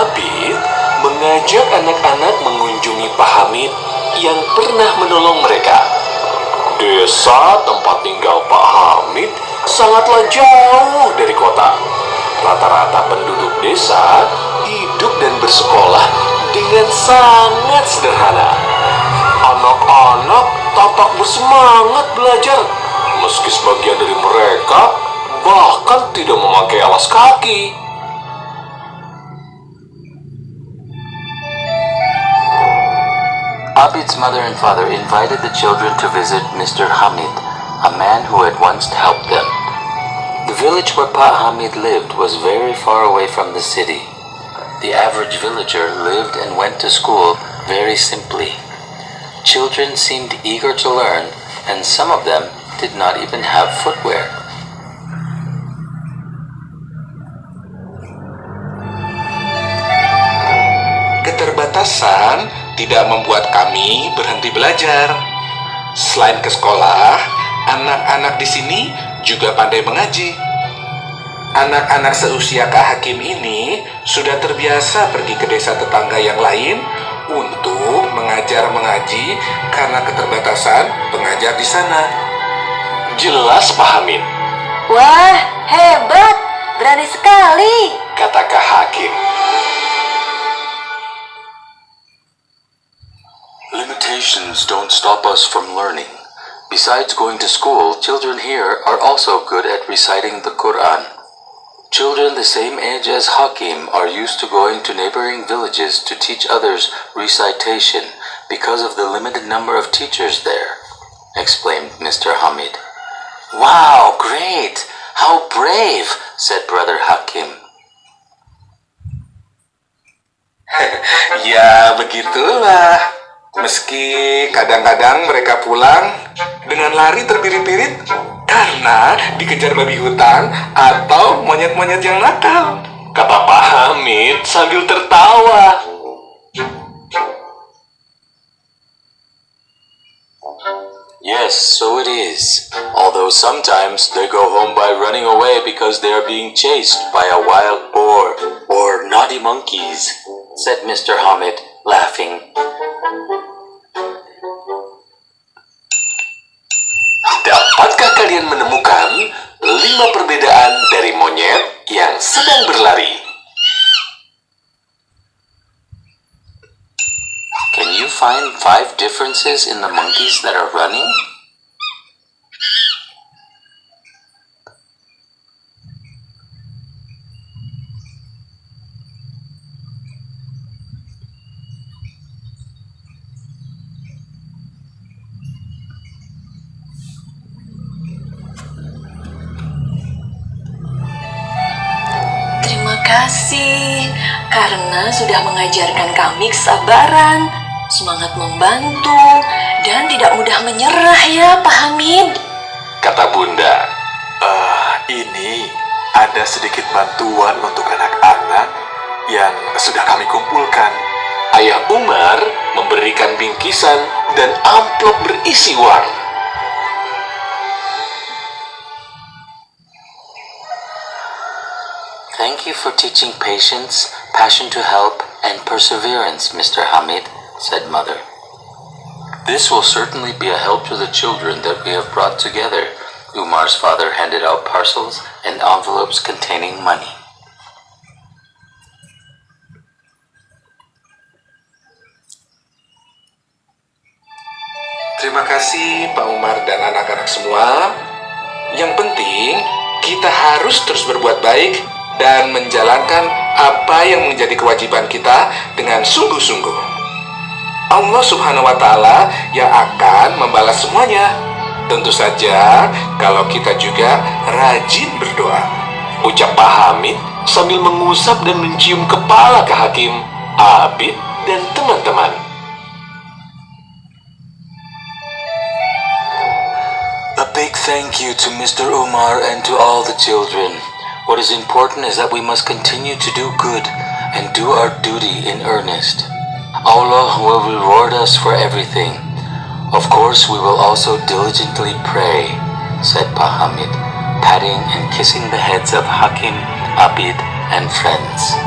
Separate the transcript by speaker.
Speaker 1: Abid mengajak anak-anak mengunjungi Pak Hamid yang pernah menolong mereka. Desa tempat tinggal Pak Hamid sangatlah jauh dari kota. Rata-rata penduduk desa hidup dan bersekolah dengan sangat sederhana. Anak-anak tampak bersemangat belajar, meski sebagian dari mereka bahkan tidak memakai alas kaki.
Speaker 2: Abid's mother and father invited the children to visit Mr. Hamid, a man who had once helped them. The village where Pa Hamid lived was very far away from the city. The average villager lived and went to school very simply. Children seemed eager to learn, and some of them did not even have footwear.
Speaker 3: Keterbatasan tidak membuat kami berhenti belajar. Selain ke sekolah, anak-anak di sini juga pandai mengaji. Anak-anak seusia Kak Hakim ini sudah terbiasa pergi ke desa tetangga yang lain untuk mengajar mengaji karena keterbatasan pengajar di sana.
Speaker 1: Jelas Pak Hamid,
Speaker 4: Wah, hebat, berani sekali.
Speaker 1: kata Kak Hakim.
Speaker 2: Limitations don't stop us from learning. Besides going to school, children here are also good at reciting the Quran. Children the same age as Hakim are used to going to neighboring villages to teach others recitation because of the limited number of teachers there, explained Mr. Hamid. Wow, great! How brave, said Brother Hakim.
Speaker 3: Ya begitulah. Meski kadang-kadang mereka pulang dengan lari terpirit-pirit karena dikejar babi hutan atau monyet-monyet yang nakal,
Speaker 1: Kata Pak Hamid sambil tertawa.
Speaker 2: Yes, so it is. Although sometimes they go home by running away because they are being chased by a wild boar or naughty monkeys, said Mr. Hamid, laughing.
Speaker 1: Dapatkah kalian menemukan 5 perbedaan dari monyet yang sedang berlari?
Speaker 2: Can you find 5 differences in the monkeys that are running?
Speaker 4: Terima kasih karena sudah mengajarkan kami kesabaran, semangat membantu, dan tidak mudah menyerah ya Pak Hamid.
Speaker 1: Kata Bunda.
Speaker 5: Ini ada sedikit bantuan untuk anak-anak yang sudah kami kumpulkan.
Speaker 1: Ayah Umar memberikan bingkisan dan amplop berisi uang.
Speaker 2: Thank you for teaching patience, passion to help, and perseverance, Mr. Hamid, said Mother. This will certainly be a help to the children that we have brought together. Umar's father handed out parcels and envelopes containing money.
Speaker 3: Terima kasih Pak Umar dan anak-anak semua. Yang penting kita harus terus berbuat baik dan menjalankan apa yang menjadi kewajiban kita dengan sungguh-sungguh. Allah Subhanahu wa Ta'ala yang akan membalas semuanya. Tentu saja kalau kita juga rajin berdoa.
Speaker 1: Ucap Pak Hamid sambil mengusap dan mencium kepala Kak Hakim, Abid, dan teman-teman.
Speaker 2: A big thank you to Mr. Umar and to all the children. What is important is that we must continue to do good and do our duty in earnest. Allah will reward us for everything. Of course, we will also diligently pray, said Pa Hamid, patting and kissing the heads of Hakim, Abid, and friends.